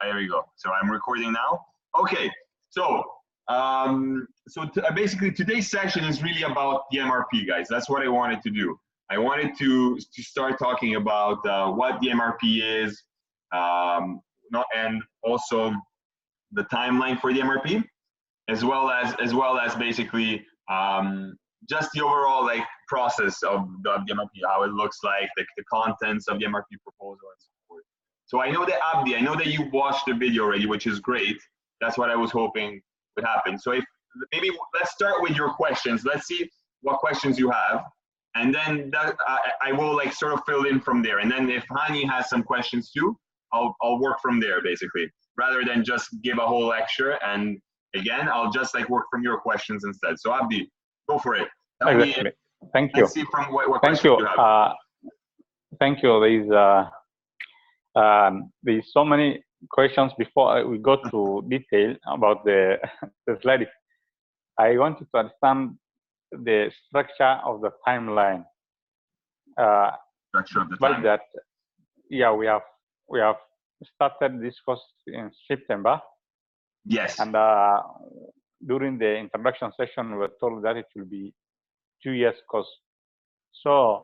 There we go. So I'm recording now. Okay. So basically today's session is really about the MRP, guys. That's what I wanted to do. I wanted to start talking about what the MRP is, and also the timeline for the MRP, as well as basically just the overall like process of the MRP, how it looks like, the contents of the MRP proposal and so forth. So I know that Abdi, I know that you watched the video already, which is great. That's what I was hoping would happen. So maybe let's start with your questions. Let's see what questions you have, and then I will like sort of fill in from there. And then if Hani has some questions too, I'll work from there basically, rather than just give a whole lecture. And again, I'll just like work from your questions instead. So Abdi, go for it. Exactly. Thank you. Let's see from what questions you have. Thank you. There's so many questions before we go to detail about the slide. I wanted to understand the structure of the timeline. Structure of the timeline. That, yeah, we have started this course in September. Yes. And during the introduction session, we were told that it will be 2 years course. So,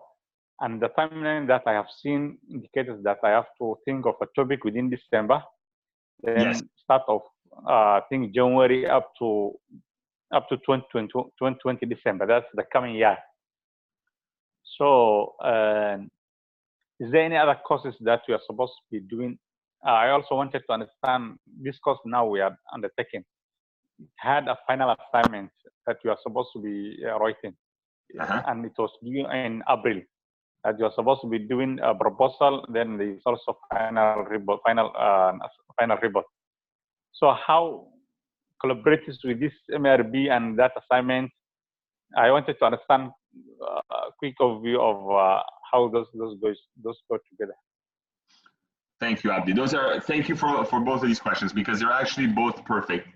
and the timeline that I have seen indicates that I have to think of a topic within December, then yes. Start of I think January up to 2020 December. That's the coming year. So, is there any other courses that we are supposed to be doing? I also wanted to understand this course now we are undertaking. It had a final assignment that you are supposed to be writing, and it was due in April. That you are supposed to be doing a proposal. Then there is also final report. So how collaborates with this MRB and that assignment? I wanted to understand a quick overview of how those go together. Thank you, Abdi. Thank you for both of these questions, because they're actually both perfect.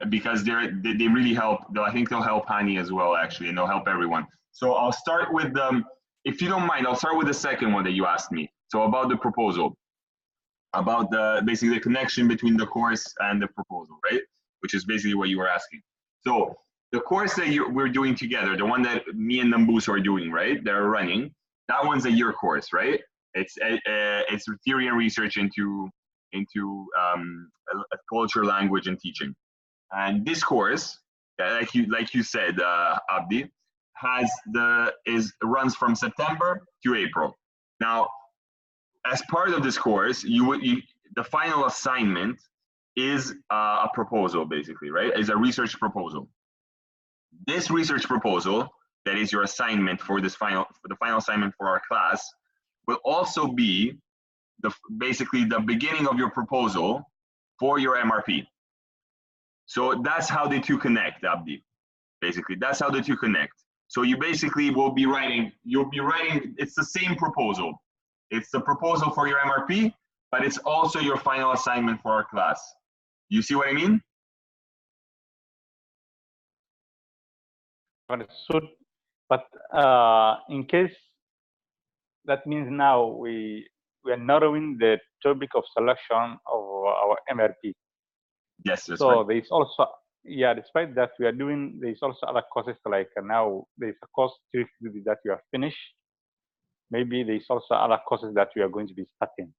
Because they really help. I think they'll help Hani as well, actually, and they'll help everyone. So I'll start with if you don't mind, I'll start with the second one that you asked me. So about the proposal, about basically the connection between the course and the proposal, right? Which is basically what you were asking. So the course that we're doing together, the one that me and Nambuso are doing, right? They're running. That one's a year course, right? It's theory and research into culture, language, and teaching. And this course, like you said, Abdi, runs from September to April. Now, as part of this course, the final assignment is a proposal, basically, right? Is a research proposal. This research proposal, that is your assignment for the final assignment for our class, will also be basically the beginning of your proposal for your MRP. So that's how the two connect, Abdi. Basically, that's how the two connect. So you basically will be writing, it's the same proposal. It's the proposal for your MRP, but it's also your final assignment for our class. You see what I mean? Understood. But in case that means now we are narrowing the topic of selection of our MRP. Yes, that's so right. There is also, yeah, despite that we are doing, there is also other courses like now there is a course that you have finished. Maybe there is also other courses that we are going to be starting.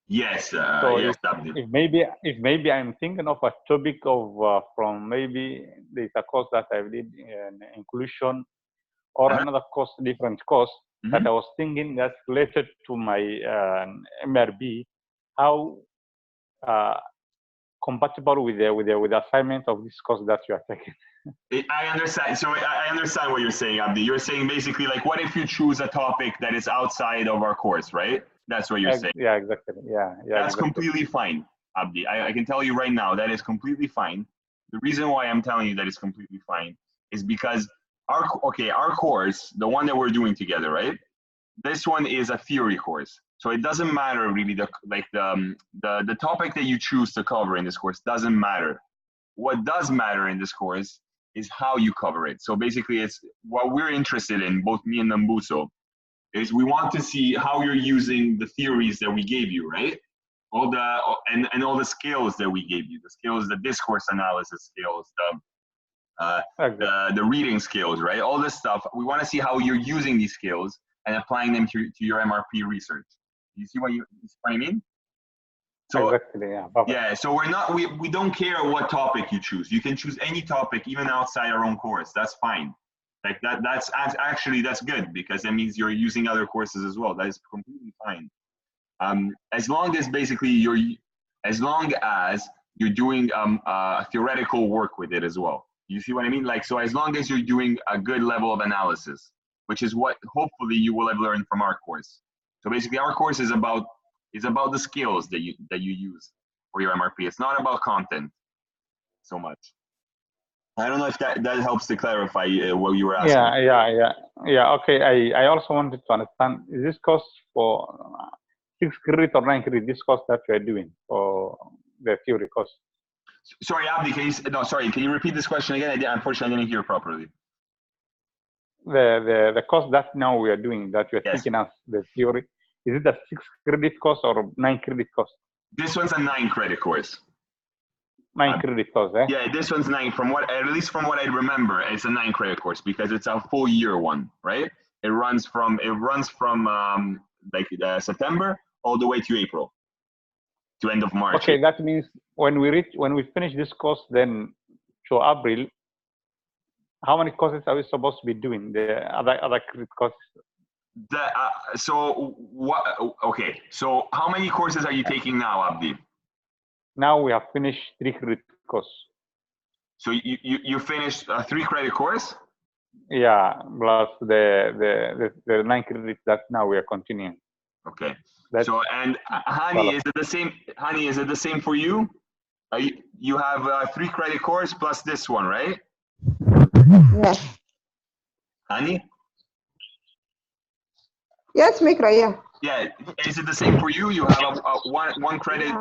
Yes, so yes, if maybe I'm thinking of a topic of from maybe there is a course that I did in inclusion, or another course, different course that I was thinking that's related to my MRB, how compatible with the assignment of this course that you are taking. I understand. So I understand what you're saying, Abdi. You're saying basically like, what if you choose a topic that is outside of our course, right? That's what you're saying. Yeah, exactly. Yeah. That's exactly. completely fine, Abdi. I can tell you right now that is completely fine. The reason why I'm telling you that it's completely fine is because our course, the one that we're doing together, right? This one is a theory course. So it doesn't matter really, the topic that you choose to cover in this course doesn't matter. What does matter in this course is how you cover it. So basically it's what we're interested in, both me and Nambuso, is we want to see how you're using the theories that we gave you, right? all the and all the skills that we gave you, the skills, the discourse analysis skills, the reading skills, right? All this stuff. We want to see how you're using these skills and applying them to your MRP research. You see what I mean? So exactly, yeah. Perfect. Yeah, so we don't care what topic you choose. You can choose any topic, even outside our own course. That's fine. Like that's actually good, because that means you're using other courses as well. That is completely fine. As long as basically you're doing theoretical work with it as well. You see what I mean? Like, so as long as you're doing a good level of analysis, which is what hopefully you will have learned from our course. So basically, our course is about the skills that you use for your MRP. It's not about content so much. I don't know if that helps to clarify what you were asking. Yeah. Okay. I also wanted to understand, is this course for 6 credit or 9 credit? This course that you are doing for the theory course. Sorry, Abdi. Can you repeat this question again? Unfortunately, I didn't hear properly. The course that now we are doing, that you are teaching us the theory, is it a 6 credit course or 9 credit course? This one's a 9 credit course. 9 credit course, eh? Yeah, this one's 9. At least from what I remember, it's a 9 credit course because it's a full year one, right? It runs from September all the way to April, to end of March. Okay, that means when we finish this course, then to April, how many courses are we supposed to be doing? The other credit courses. Okay, so how many courses are you taking now, Abdi? Now we have finished 3 credit course. So you finished a 3 credit course? Yeah, plus the 9 credits that now we are continuing. Okay. So, and Hani, is it the same? Hani, is it the same for you? You have a 3 credit course plus this one, right? Yes. Hani? Yes, Mikra, yeah. Yeah, is it the same for you? You have a one credit,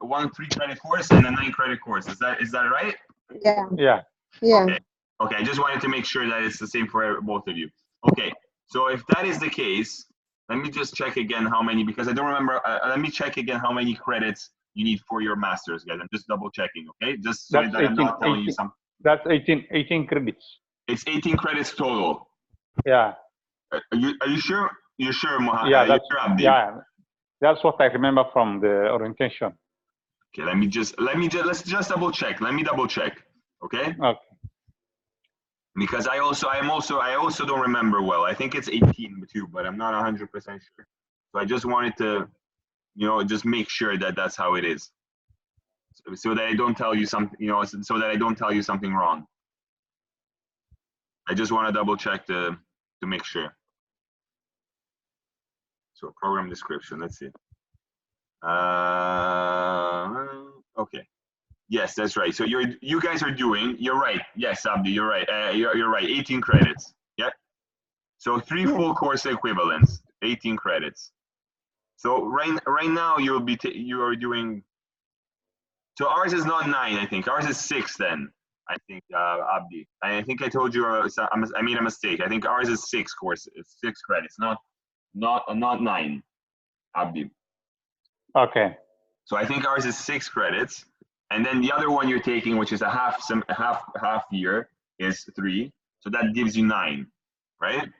one 3 credit course and a 9 credit course. Is that right? Yeah. Yeah. Yeah. Okay. I just wanted to make sure that it's the same for both of you. Okay. So if that is the case, let me just check again how many, because I don't remember. Let me check again how many credits you need for your master's, guys. I'm just double checking, okay? Just so that I'm not telling you something. That's 18 credits. It's 18 credits total. Yeah. Are you sure? You're sure, Mohammed? Yeah, Yeah. That's what I remember from the orientation. Okay, let's just double check. Let me double check. Okay? Okay. Because I also don't remember well. I think it's 18 too, but I'm not 100% sure. So I just wanted to, just make sure that that's how it is. So that I don't tell you something, so that I don't tell you something wrong. I just want to double check to make sure. So program description, let's see. Okay. Yes, that's right. So you guys are doing, you're right. Yes, Abdi, you're right. You're right, 18 credits. Yep. So 3 full course equivalents, 18 credits. So right now you are doing, so ours is not 9, I think. Ours is 6 then, I think, Abdi. I think I told you, I made a mistake. I think ours is 6 courses, 6 credits, not 9, Abdi. Okay. So I think ours is 6 credits, and then the other one you're taking, which is a half year, is 3. So that gives you 9, right?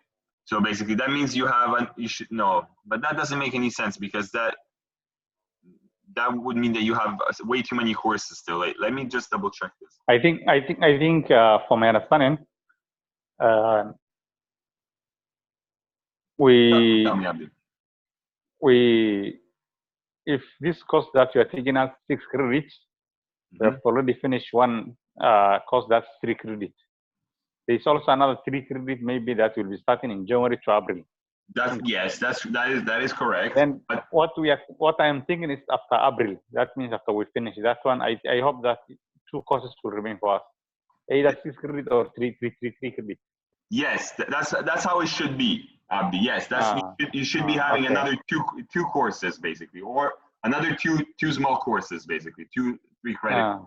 So basically that means but that doesn't make any sense, because that would mean that you have way too many courses still. Let me just double check this. I think from my understanding, if this course that you are taking as 6 credits, we have already finished one course that's 3 credits. There's also another 3 credits maybe that will be starting in January to April. That is correct. Then what I'm thinking is after April. That means after we finish that one, I hope that 2 courses will remain for us, either 6 credits or 3 credits. Yes, that's how it should be, Abdi. Yes, you should be having another two courses basically, or another two small courses basically, 2-3 credits.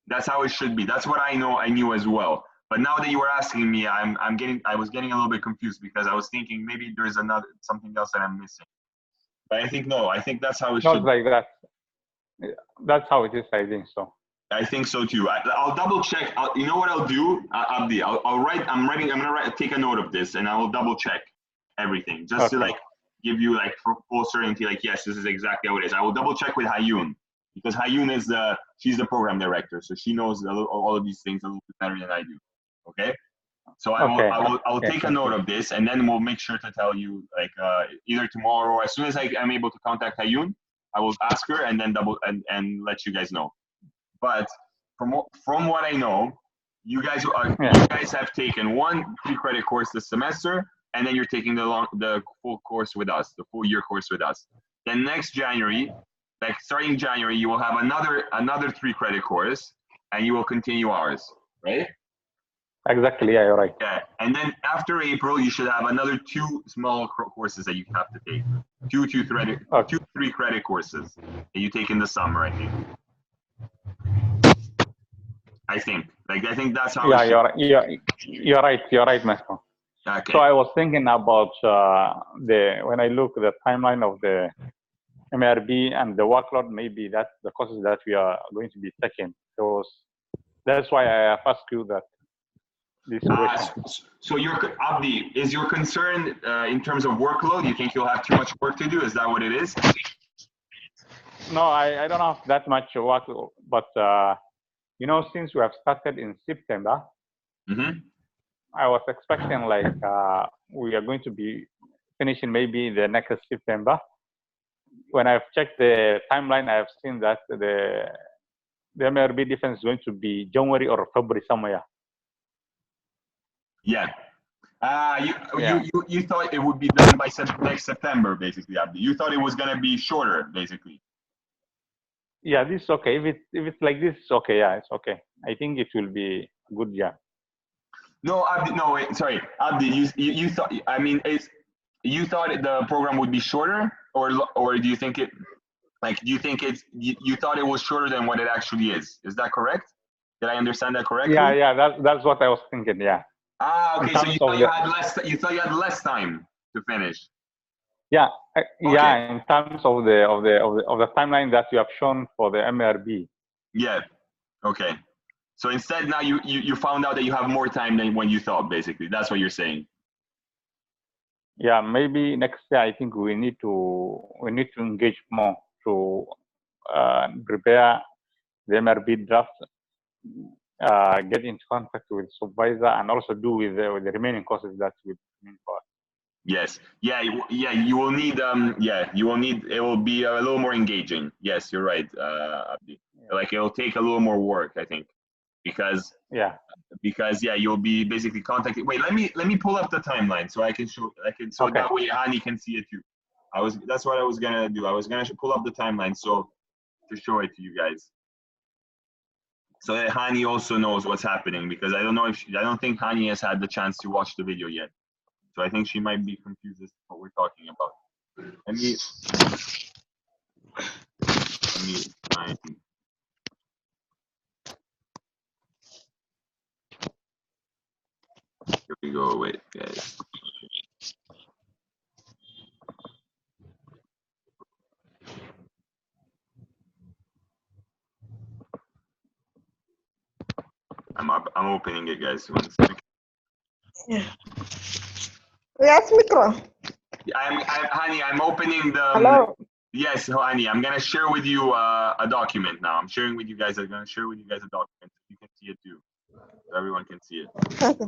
That's how it should be. That's what I knew as well. But now that you were asking me, I was getting a little bit confused, because I was thinking maybe there's something else that I'm missing. But I think no. I think that's how it Not should. like that. That's how it is, I think so. I think so too. I'll double check. You know what I'll do, Abdi? I'll write. I'm gonna take a note of this, and I will double check everything just to like give you like full certainty. Like, yes, this is exactly how it is. I will double check with Hayun, because Hayun is she's the program director, so she knows all of these things a little bit better than I do. Okay. So I will take a note of this, and then we'll make sure to tell you like either tomorrow or as soon as I'm able to contact Hayun, I will ask her and then and let you guys know. But from what I know, you guys have taken 1 3-credit course this semester, and then you're taking the full course with us, the full year course with us. Then next January, like starting January, you will have another 3-credit course, and you will continue ours, right? Exactly, yeah, you're right. Yeah, and then after April, you should have another 2 small courses that you have to take. 2 3-credit courses that you take in the summer, I think. I think that's how. Yeah, you're right, Marco. Okay. So I was thinking about when I look at the timeline of the MRB and the workload, maybe that's the courses that we are going to be taking. So that's why I have asked you that. So Abdi, is your concern in terms of workload? You think you'll have too much work to do? Is that what it is? No, I don't have that much work, but you know, since we have started in September, I was expecting like we are going to be finishing maybe the next September. When I've checked the timeline, I have seen that the MRB defense is going to be January or February somewhere. Yeah. You thought it would be done by next September, basically, Abdi. You thought it was going to be shorter, basically. Yeah, this is okay. If it's like this, it's okay. Yeah, it's okay. I think it will be good. Yeah. No, Abdi. No, wait. Sorry, Abdi. You thought? I mean, you thought the program would be shorter, or do you think it? Like, do you think it's? You thought it was shorter than what it actually is? Is that correct? Did I understand that correctly? Yeah. That's what I was thinking. Yeah. Okay. So you thought you had less. You thought you had less time to finish. Yeah, yeah. In terms of the timeline that you have shown for the MRB. Yeah. Okay. So instead, now you found out that you have more time than when you thought. Basically, that's what you're saying. Yeah, maybe next year I think we need to engage more to prepare the MRB draft, get into contact with supervisor, and also do with the remaining courses that we remain for. Yes. Yeah. You will need. You will need. It will be a little more engaging. Yes, you're right, Abdi. Yeah. Like it will take a little more work, I think, because. Yeah. Because you'll be basically contacting. Wait, let me pull up the timeline so I can show. So that way Hani can see it too. That's what I was gonna do. I was gonna pull up the timeline so to show it to you guys. So that Hani also knows what's happening, because I don't think Hani has had the chance to watch the video yet. So I think she might be confused as to what we're talking about. Let me find. Here we go. Wait, guys. I'm opening it, guys. 1 second. Yeah. Yes, micro. Hani, I'm opening the. Hello. Yes, Hani, I'm gonna share with you a document now. I'm sharing with you guys. I'm gonna share with you guys a document. You can see it too. So everyone can see it. Okay.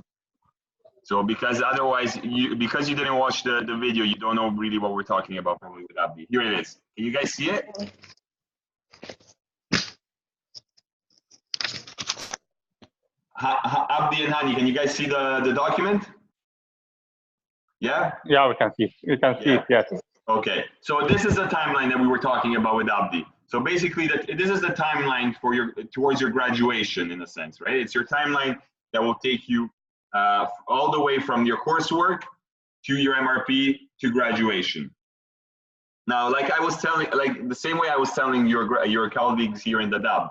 So because otherwise, because you didn't watch the video, you don't know really what we're talking about probably with Abdi. Here it is. Can you guys see it? Abdi and Hani, can you guys see the document? Yeah? Yeah, we can see. You can see it, yes. Okay. So this is the timeline that we were talking about with Abdi. So basically, this is the timeline for towards your graduation, in a sense, right? It's your timeline that will take you all the way from your coursework to your MRP to graduation. Now, like I was telling, like the same way I was telling your colleagues here in the DAB,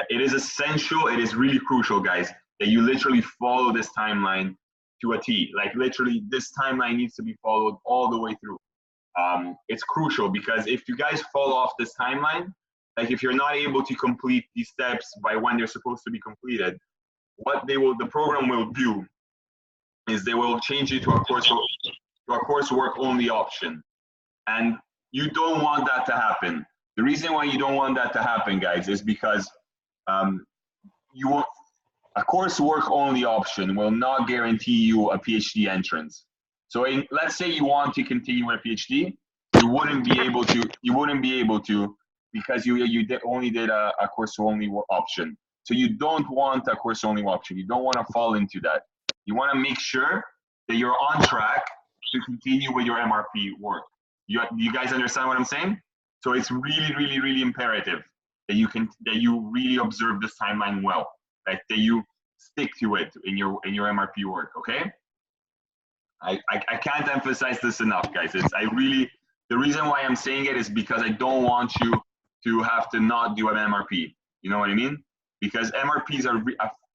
it is essential, it is really crucial, guys, that you literally follow this timeline to a T. Like literally, this timeline needs to be followed all the way through. it's crucial, because if you guys fall off this timeline, like if you're not able to complete these steps by when they're supposed to be completed, what the program will do is they will change you to a coursework only option. And you don't want that to happen. The reason why you don't want that to happen, guys, is because you want a coursework only option will not guarantee you a PhD entrance. So let's say you want to continue a PhD, you wouldn't be able to because you only did a course only option. So you don't want a course only option. You don't want to fall into that. You want to make sure that you're on track to continue with your MRP work. You guys understand what I'm saying? So it's really, really, really imperative that you really observe this timeline well, like that you stick to it in your MRP work. Okay? I can't emphasize this enough, guys. The reason why I'm saying it is because I don't want you to have to not do an MRP. You know what I mean? Because MRPs are,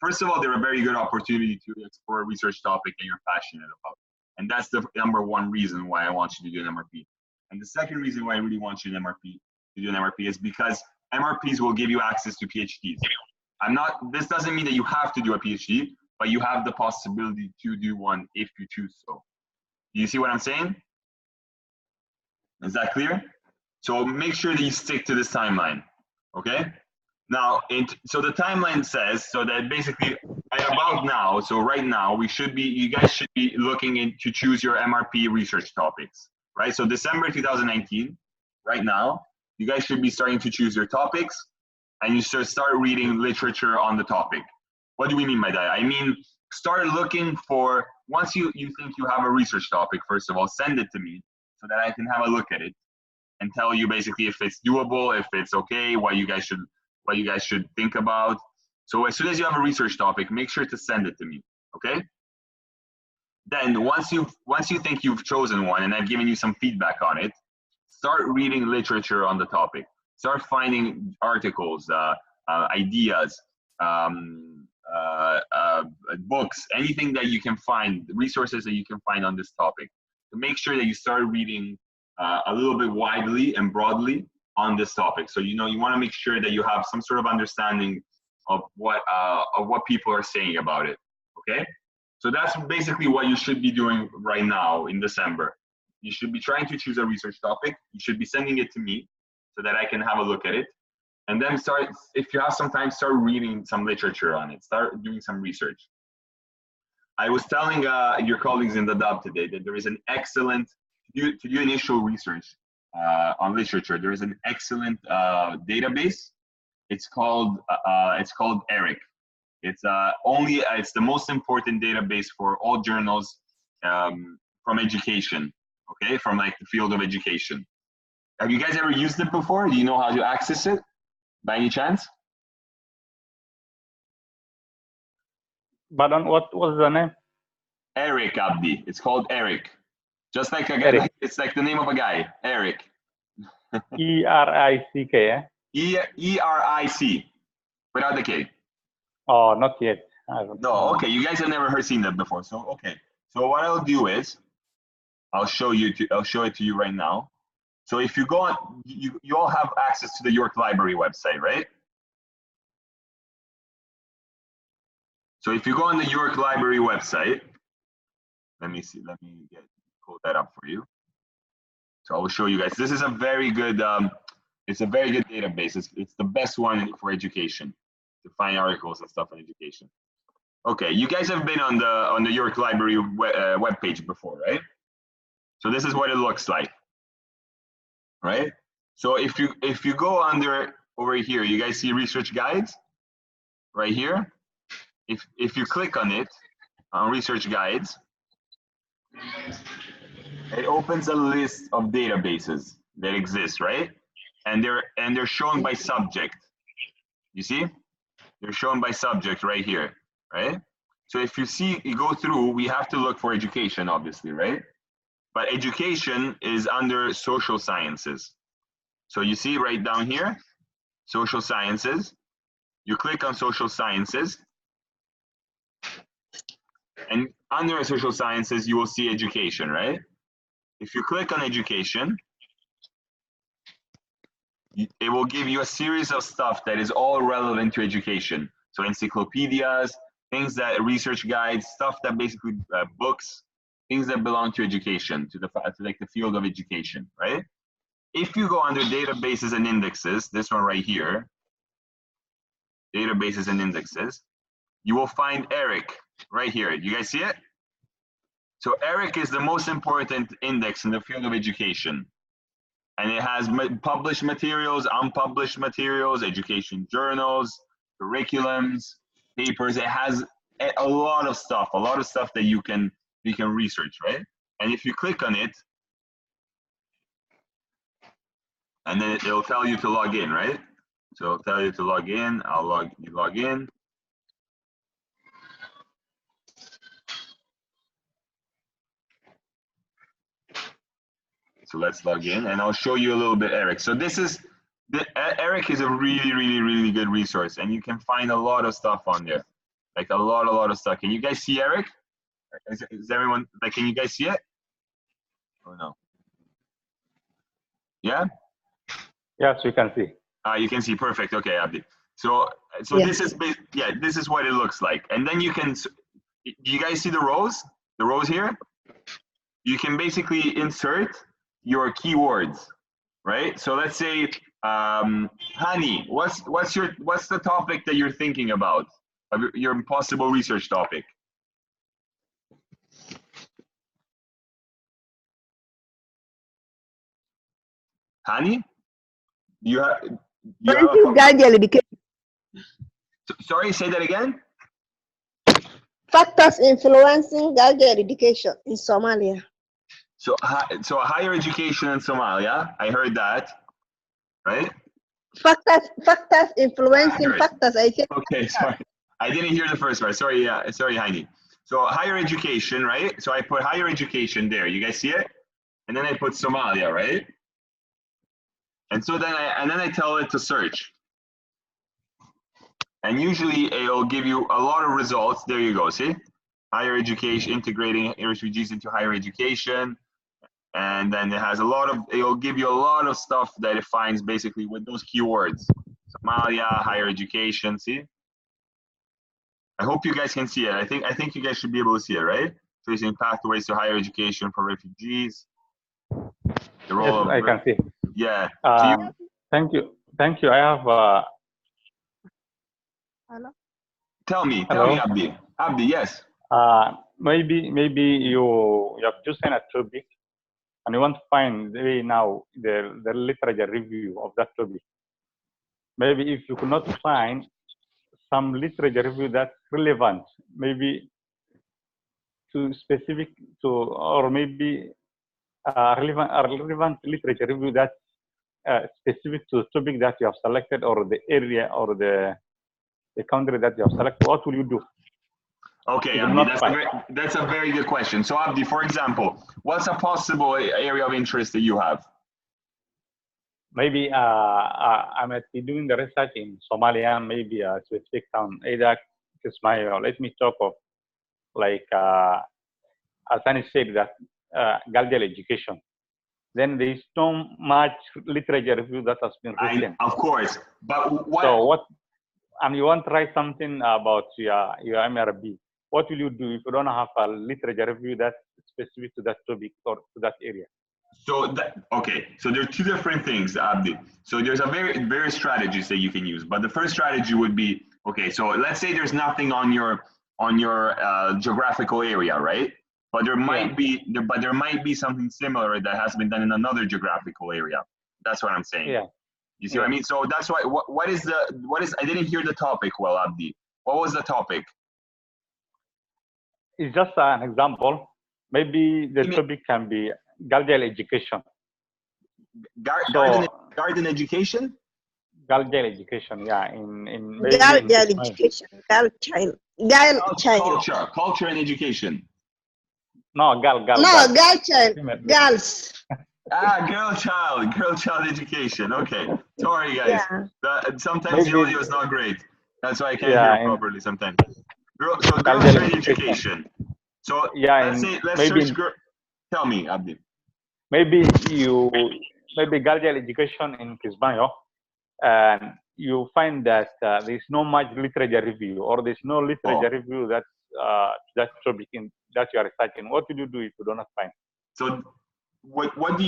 first of all, they're a very good opportunity to explore a research topic that you're passionate about. And that's the #1 reason why I want you to do an MRP. And the second reason why I really want you to do an MRP is because MRPs will give you access to PhDs. This doesn't mean that you have to do a PhD, but you have the possibility to do one if you choose so. Do you see what I'm saying? Is that clear? So make sure that you stick to this timeline, okay? Now, so the timeline says, so that basically about now, so right now, you guys should be looking to choose your MRP research topics, right? So December 2019, right now, you guys should be starting to choose your topics, and you start reading literature on the topic. What do we mean by that? I mean, start looking for, once you think you have a research topic, first of all, send it to me so that I can have a look at it and tell you basically if it's doable, if it's okay, what you guys should think about. So as soon as you have a research topic, make sure to send it to me, okay? Then once you think you've chosen one and I've given you some feedback on it, start reading literature on the topic. Start finding articles, ideas, books, anything that you can find, resources that you can find on this topic, to make sure that you start reading a little bit widely and broadly on this topic. So you want to make sure that you have some sort of understanding of what people are saying about it. Okay, so that's basically what you should be doing right now in December. You should be trying to choose a research topic. You should be sending it to me so that I can have a look at it. And then if you have some time, start reading some literature on it. Start doing some research. I was telling your colleagues in the DAB today that there is an excellent, to do initial research on literature, there is an excellent database. It's called EDUC. It's the most important database for all journals from education, okay, from like the field of education. Have you guys ever used it before? Do you know how to access it by any chance? But what was the name? Eric, Abdi. It's called Eric. Just like a guy, it's like the name of a guy, Eric. E-R-I-C-K, eh? E-R-I-C, without the K. Oh, not yet. No, okay, you guys have never seen that before. So, okay. So what I'll do is, I'll show it to you right now. So if you go on, you all have access to the York Library website, right? So if you go on the York Library website, let me pull that up for you. So I will show you guys. This is a very good, it's a very good database. It's the best one for education, to find articles and stuff on education. Okay, you guys have been on the York Library webpage before, right? So this is what it looks like, right? So if you go over here, you guys see research guides right here. If you click on it, on research guides, it opens a list of databases that exist, right? And they're shown by subject. You see? They're shown by subject right here, right? So if you go through, we have to look for education, obviously, right? But education is under social sciences. So you see right down here, social sciences. You click on social sciences. And under social sciences, you will see education, right? if you click on education, it will give you a series of stuff that is all relevant to education. So encyclopedias, things that research guides, stuff that basically books, things that belong to education, to like the field of education, right? If you go under databases and indexes, this one right here, databases and indexes, you will find ERIC right here. You guys see it? So ERIC is the most important index in the field of education. And it has published materials, unpublished materials, education journals, curriculums, papers. It has a lot of stuff that you can research, right? And if you click on it, and then it'll tell you to log in, right? So it'll tell you to log in. You log in. So let's log in, and I'll show you a little bit ERIC. So this is, ERIC is a really good resource, and you can find a lot of stuff on there, like a lot of stuff. Can you guys see ERIC? Is everyone, like, can you guys see it? Or no? Yeah? Yes, we can see. You can see, perfect. Okay, Abdi. So yes. This is what it looks like. And then you can, do you guys see the rows? The rows here? You can basically insert your keywords, right? So let's say, Hani, what's the topic that you're thinking about, of your possible research topic? Hani, you have sorry, say that again. Factors influencing girl education in Somalia. So higher education in Somalia, I heard that, right? Factors influencing factors. Okay, sorry, I didn't hear the first part. Sorry, sorry, Heidi. So higher education, right? So I put higher education there. You guys see it? And then I put Somalia, right? And so then I tell it to search. And usually it'll give you a lot of results. There you go, see? Higher education, integrating refugees into higher education. And then it has it'll give you a lot of stuff that it finds basically with those keywords. Somalia, higher education, see? I hope you guys can see it. I think you guys should be able to see it, right? Tracing pathways to higher education for refugees. The role yes, I can see. Yeah. Thank you. I have. Hello. Tell me, Abdi. Abdi, yes. Maybe you have chosen a topic, and you want to find now the literature review of that topic. Maybe if you could not find some literature review that's relevant, maybe to specific to, or maybe relevant literature review that's specific to the topic that you have selected, or the area, or the country that you have selected, what will you do? Okay, Abdi, that's a very good question. So Abdi, for example, what's a possible area of interest that you have? Maybe I might be doing the research in Somalia, maybe a specific town, EDUC, Kismayo. Let me talk of, like, as Annie said, that girl education. Then there is so much literature review that has been written. Of course, but what? So what? And you want to write something about your MRP. What will you do if you don't have a literature review that's specific to that topic or to that area? So so there are two different things, Abdi. So there's various strategies that you can use. But the first strategy would be, okay, so let's say there's nothing on your geographical area, right? But there might be something similar that has been done in another geographical area. That's what I'm saying. Yeah. You see what I mean? So that's why. What is I didn't hear the topic well, Abdi. What was the topic? It's just an example. Maybe the topic can be girl education. Garden education? Girl education, yeah. In girl education. Culture and education. No, girl. No, girl child. Girls. Girl child education. Okay. Sorry, guys. Yeah. Sometimes the audio is not great. That's why I can't hear properly sometimes. Girl child education. So let's search. Tell me, Abdi. maybe girl education in Kismayo, and you find that there's no much literature review, or there's no literature review that topic that you are researching. What do you do if you do not find? So what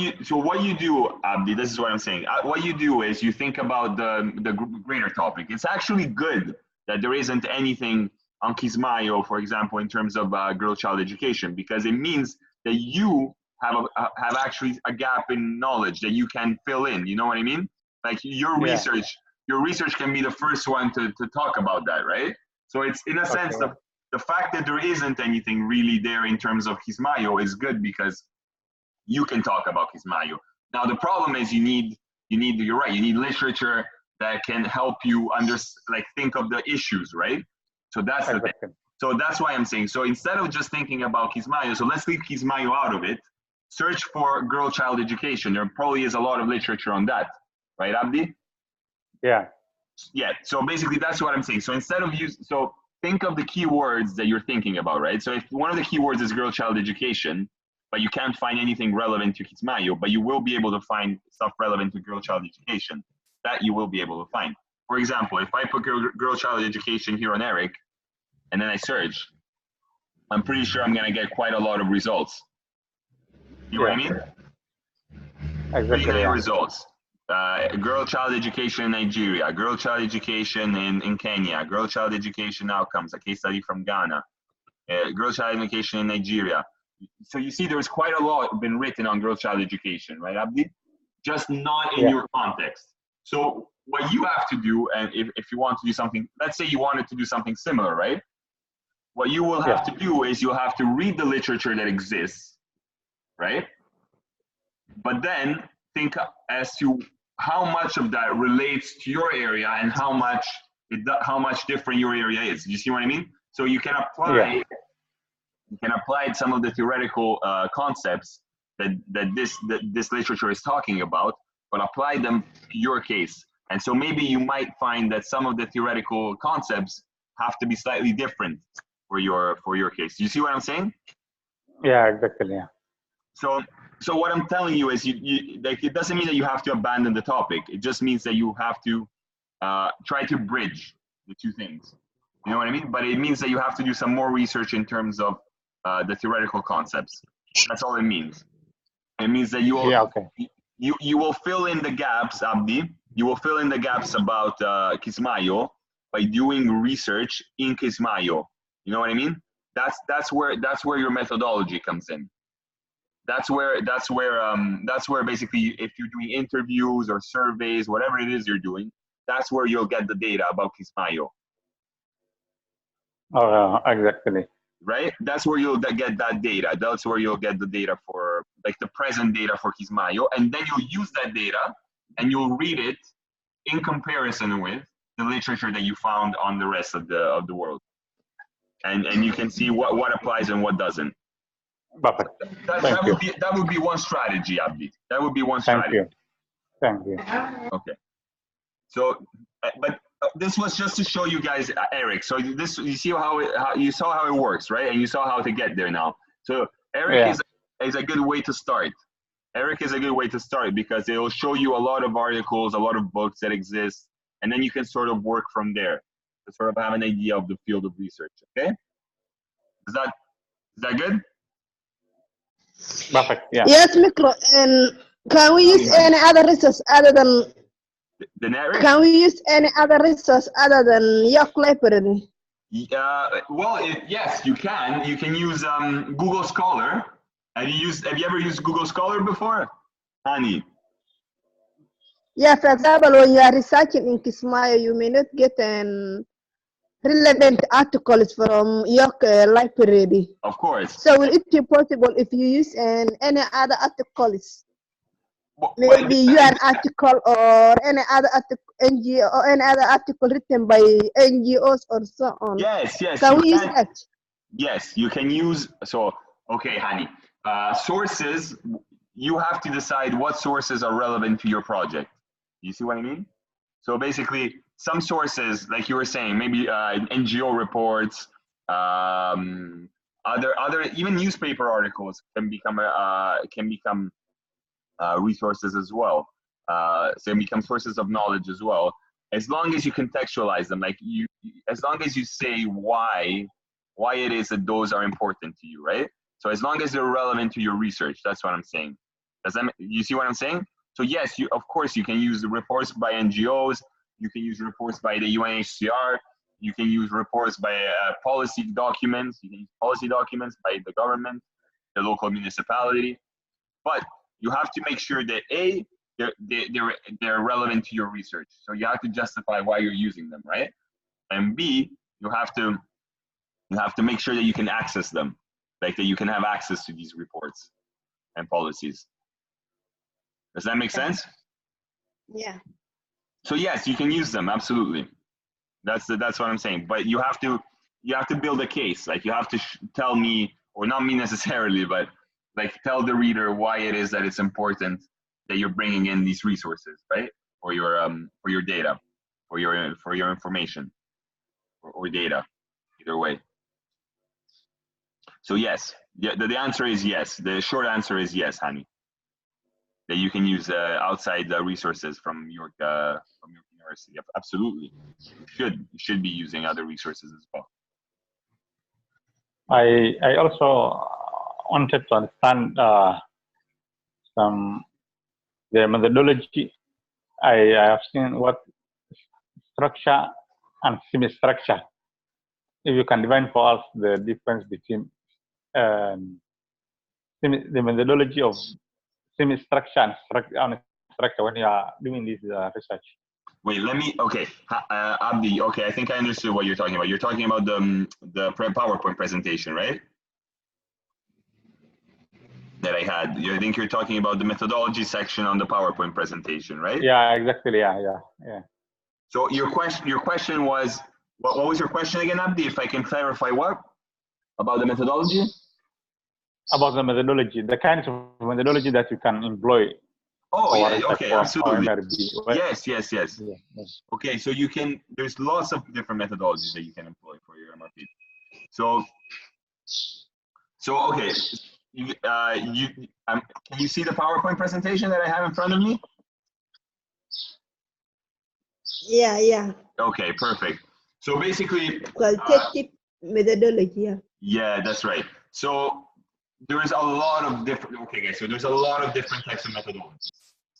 you do, Abdi, this is what I'm saying. What you do is you think about the greater topic. It's actually good that there isn't anything on Kismayo, for example, in terms of girl-child education, because it means that you have actually a gap in knowledge that you can fill in. You know what I mean? Like your research can be the first one to talk about that, right? So it's, in a sense, the fact that there isn't anything really there in terms of Kismayo is good, because you can talk about Kismayo. Now the problem is you're right, you need literature that can help you think of the issues, right? So that's the thing. So that's why I'm saying, so instead of just thinking about Kismayo, so let's leave Kismayo out of it, search for girl-child education. There probably is a lot of literature on that, right, Abdi? Yeah. Yeah, so basically that's what I'm saying. So instead of so think of the keywords that you're thinking about, right? So if one of the keywords is girl-child education, but you can't find anything relevant to Kismayo, but you will be able to find stuff relevant to girl-child education, that you will be able to find. For example, if I put girl-child education here on Eric, and then I search, I'm pretty sure I'm gonna get quite a lot of results. You know what I mean? Exactly. Results. Girl-child education in Nigeria, girl-child education in Kenya, girl-child education outcomes, a case study from Ghana, girl-child education in Nigeria. So you see there's quite a lot been written on girl-child education, right, Abdi? Just not in your context. So what you have to do, and if you want to do something, let's say you wanted to do something similar, right? What you will have to do is you'll have to read the literature that exists, right? But then think as to how much of that relates to your area and how much different your area is. Do you see what I mean? So you can apply some of the theoretical concepts that this literature is talking about, but apply them to your case. And so maybe you might find that some of the theoretical concepts have to be slightly different for your case. Do you see what I'm saying? Yeah, exactly. Yeah. So what I'm telling you is like, it doesn't mean that you have to abandon the topic. It just means that you have to try to bridge the two things. You know what I mean? But it means that you have to do some more research in terms of the theoretical concepts. That's all it means. It means that you will fill in the gaps, Abdi. You will fill in the gaps about Kismayo by doing research in Kismayo. You know what I mean? That's where your methodology comes in. That's where basically, if you're doing interviews or surveys, whatever it is you're doing, that's where you'll get the data about Kismayo. Exactly. Right? That's where you'll get that data. That's where you'll get the data for, like, the present data for Kismayo, and then you'll use that data and you'll read it in comparison with the literature that you found on the rest of the world, and you can see what applies and what doesn't. Perfect. That would be one strategy, Abdi. That would be one strategy. Thank you. Okay. So, but this was just to show you guys, Eric. So this, you see how you saw how it works, right? And you saw how to get there now. So Eric is a good way to start. Eric is a good way to start because it will show you a lot of articles, a lot of books that exist, and then you can sort of work from there to sort of have an idea of the field of research. Okay? Is that good? Perfect. Yeah. Yes, Mikro. And can we use any other resource other than the Eric? Can we use any other resource other than York Library? Well, yes, you can. You can use Google Scholar. Have you ever used Google Scholar before, Hani? Yeah, for example, when you are researching in Kismayo, you may not get relevant articles from York Library. Of course. So will it be possible if you use any other articles? Maybe UN article or any other article, NGO, or any other article written by NGOs or so on. Yes. Can we use that? Yes, you can use. So, okay, Hani. Sources, you have to decide what sources are relevant to your project. You see what I mean? So basically, some sources, like you were saying, maybe NGO reports, other even newspaper articles can become resources as well. So it becomes sources of knowledge as well. As long as you contextualize them, like as long as you say why it is that those are important to you, right? So as long as they're relevant to your research, that's what I'm saying. You see what I'm saying? So yes, of course you can use the reports by NGOs, you can use reports by the UNHCR, you can use reports by policy documents, you can use policy documents by the government, the local municipality, but you have to make sure that A, they're relevant to your research. So you have to justify why you're using them, right? And B, you have to make sure that you can access them, like that you can have access to these reports and policies. Does that make sense? Yeah. So yes, you can use them, absolutely. That's what I'm saying. But you have to build a case. Like you have to tell me, or not me necessarily, but like tell the reader why it is that it's important that you're bringing in these resources, right? For your data, for your information, or data, either way. So yes, the answer is yes. The short answer is yes, Hani. That you can use outside resources from York University. Absolutely, you should be using other resources as well. I also wanted to understand the methodology. I have seen what structure and semi-structure. If you can define for us the difference between the methodology of semi-structure and structure when you are doing this research. Wait, okay, Abdi, okay, I think I understood what you're talking about. You're talking about the PowerPoint presentation, right? That I had. I think you're talking about the methodology section on the PowerPoint presentation, right? Yeah, exactly. Yeah. So your question was, what was your question again, Abdi? If I can clarify what? About the methodology? About the methodology, the kinds of methodology that you can employ. Oh, yeah, okay, absolutely. MRP. Yes. Yeah. Okay, so there's lots of different methodologies that you can employ for your MRP. So okay, can you see the PowerPoint presentation that I have in front of me? Yeah. Okay, perfect. So basically, qualitative methodology. Yeah. Yeah, that's right. So there's a lot of different. Okay, guys. So there's a lot of different types of methodologies.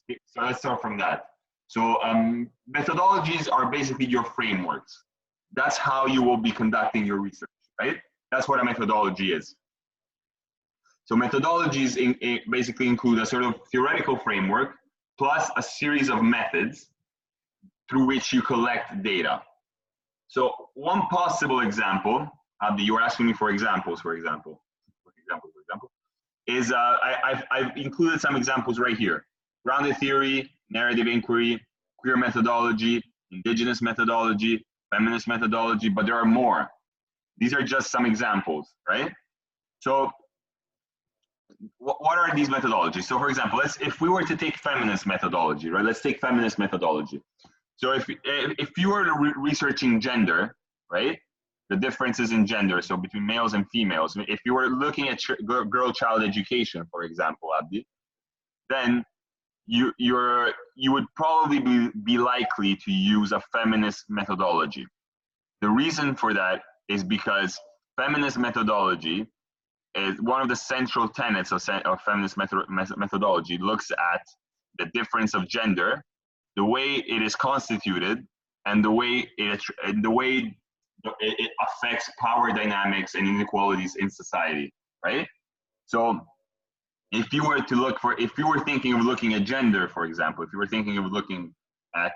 So let's start from that. So methodologies are basically your frameworks. That's how you will be conducting your research, right? That's what a methodology is. So methodologies basically include a sort of theoretical framework plus a series of methods through which you collect data. So one possible example, Abdi, you were asking me for examples, is I've included some examples right here. Grounded theory, narrative inquiry, queer methodology, indigenous methodology, feminist methodology, but there are more. These are just some examples, right? So what are these methodologies? So for example, if we were to take feminist methodology, right? Let's take feminist methodology. So if you were researching gender, right? The differences in gender, so between males and females, if you were looking at girl-child education, for example, Abdi, then you would probably be likely to use a feminist methodology. The reason for that is because feminist methodology is one of the central tenets of feminist methodology. Looks at the difference of gender, the way it is constituted, and the way it affects power dynamics and inequalities in society, right? So if you were thinking of looking at gender, for example, if you were thinking of looking at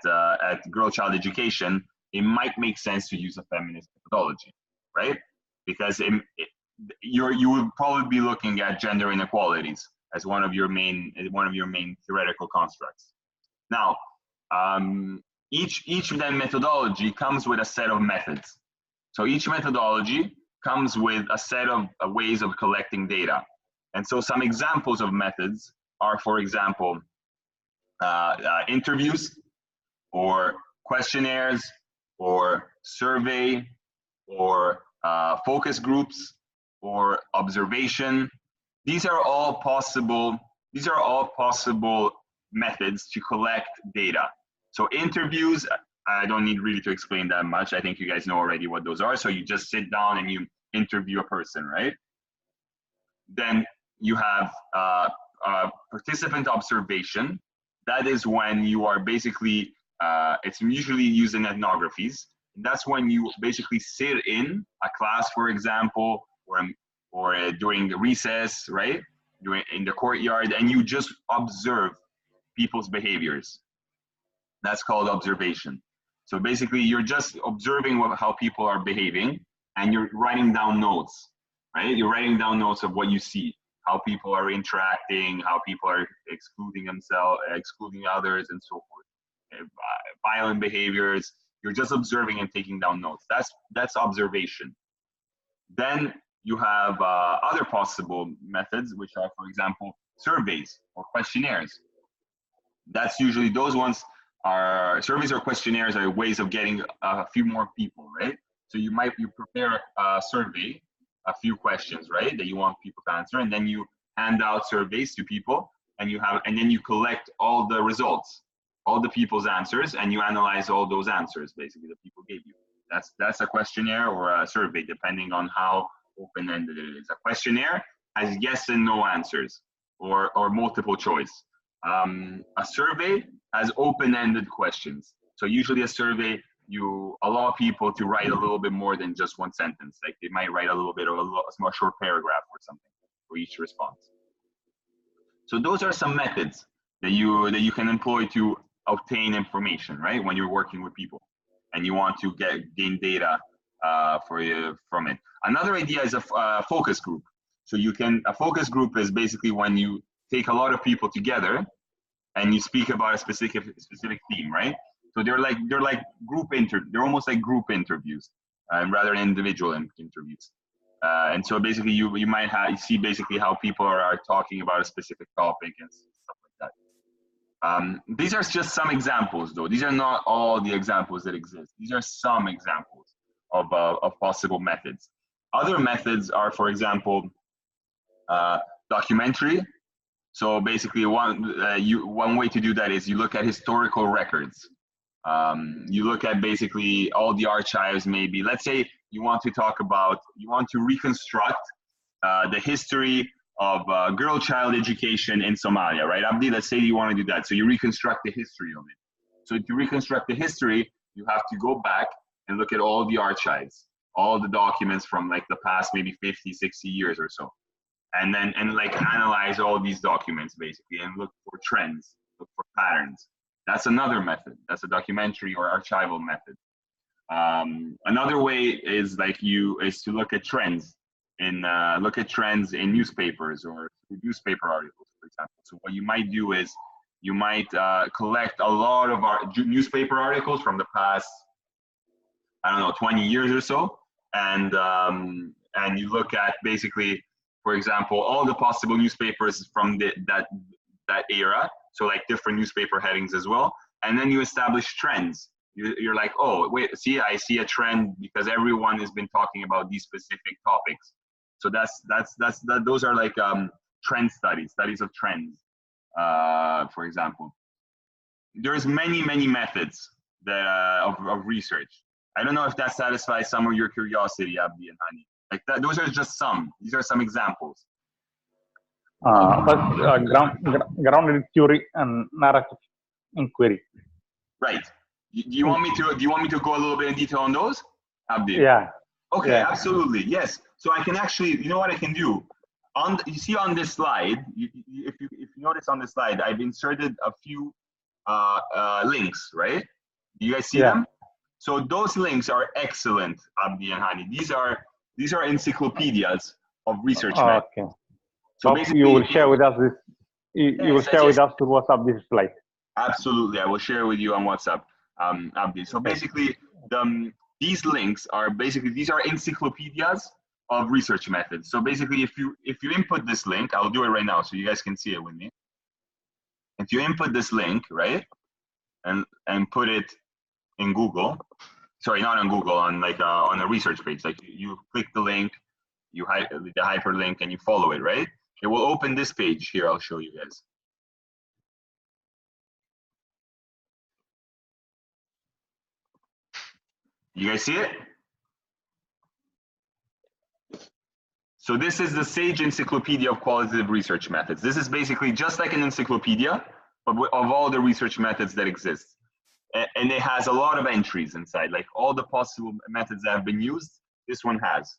girl-child education, it might make sense to use a feminist methodology, right? Because you would probably be looking at gender inequalities as one of your main theoretical constructs. Now, each then methodology comes with a set of methods. So each methodology comes with a set of ways of collecting data. And so some examples of methods are, for example, interviews, or questionnaires, or survey, or focus groups, or observation. These are all possible These are all possible methods to collect data. So interviews, I don't need really to explain that much. I think you guys know already what those are. So you just sit down and you interview a person, right? Then you have participant observation. That is when you are basically, it's usually used in ethnographies. That's when you basically sit in a class, for example, or during the recess, right? In the courtyard, and you just observe people's behaviors. That's called observation. So basically, you're just observing how people are behaving, and you're writing down notes, right? You're writing down notes of what you see, how people are interacting, how people are excluding themselves, excluding others, and so forth. Violent behaviors. You're just observing and taking down notes. That's observation. Then you have other possible methods, which are, for example, surveys or questionnaires. That's usually, those ones are, surveys or questionnaires are ways of getting a few more people, right? So you prepare a survey, a few questions, right, that you want people to answer, and then you hand out surveys to people, and then you collect all the results, all the people's answers, and you analyze all those answers basically that people gave you. That's a questionnaire or a survey, depending on how open-ended it is. A questionnaire has yes and no answers, or multiple choice. A survey has open-ended questions. So usually a survey, you allow people to write a little bit more than just one sentence. Like they might write a little bit of a small short paragraph or something for each response. So those are some methods that you can employ to obtain information, right? When you're working with people and you want to gain data from it. Another idea is a focus group. So a focus group is basically when you take a lot of people together and you speak about a specific theme, right? So they're almost like group interviews, rather than individual interviews. And so basically you might see basically how people are talking about a specific topic and stuff like that. These are just some examples, though. These are not all the examples that exist. These are some examples of possible methods. Other methods are, for example, documentary. So basically, one way to do that is you look at historical records. You look at basically all the archives. Maybe let's say you want to reconstruct the history of girl-child education in Somalia, right, Abdi? Let's say you want to do that. So you reconstruct the history of it. So to reconstruct the history, you have to go back and look at all the archives, all the documents from like the past maybe 50, 60 years or so. And like analyze all these documents basically and look for trends, look for patterns. That's another method. That's a documentary or archival method. Another way is to look at trends in newspapers or newspaper articles, for example. So what you might do is you might collect a lot of our newspaper articles from the past, I don't know, 20 years or so, and you look at basically, for example, all the possible newspapers from that era, so like different newspaper headings as well, and then you establish trends. You're like, oh, wait, I see a trend because everyone has been talking about these specific topics. So those are like trend studies of trends, for example. There's many methods of research. I don't know if that satisfies some of your curiosity, Abdi and Hani. Like that, those are just some. These are some examples. First, grounded theory and narrative inquiry. Right. Do you want me to go a little bit in detail on those, Abdi? Yeah. Okay. Yeah. Absolutely. Yes. So I can actually, you know what I can do? You see on this slide, if you notice on this slide, I've inserted a few links. Right? Do you guys see them? So those links are excellent, Abdi and Hani. These are encyclopedias of research. Okay. So basically, you will share with us this. You will share with us to WhatsApp this slide. Absolutely, I will share with you on WhatsApp, Abdi. So basically, these links are these are encyclopedias of research methods. So basically, if you input this link, I'll do it right now so you guys can see it with me. If you input this link, right, and put it in Google, sorry, not on Google, on a research page. Like you click the link, the hyperlink, and you follow it, right? it will open this page here. I'll show you guys. You guys see it? So this is the Sage Encyclopedia of Qualitative Research Methods. This is basically just like an encyclopedia, but of all the research methods that exist. And it has a lot of entries inside, like all the possible methods that have been used, this one has.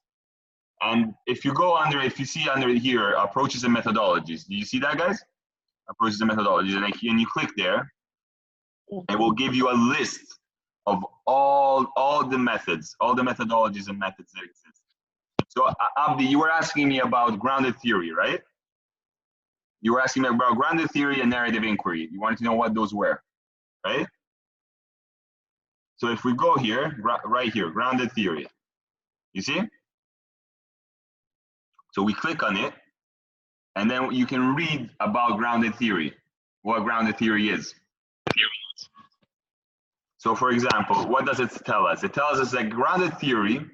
And if you go under, if you see under here, approaches and methodologies, do you see that, guys? Approaches and methodologies, and you click there, it will give you a list of all the methods, all the methodologies and methods that exist. So Abdi, you were asking me about grounded theory, right? You were asking me about grounded theory and narrative inquiry. You wanted to know what those were, right? So if we go here, right here, grounded theory, you see? So we click on it, and then you can read about grounded theory, what grounded theory is. So for example, what does it tell us? It tells us that grounded theory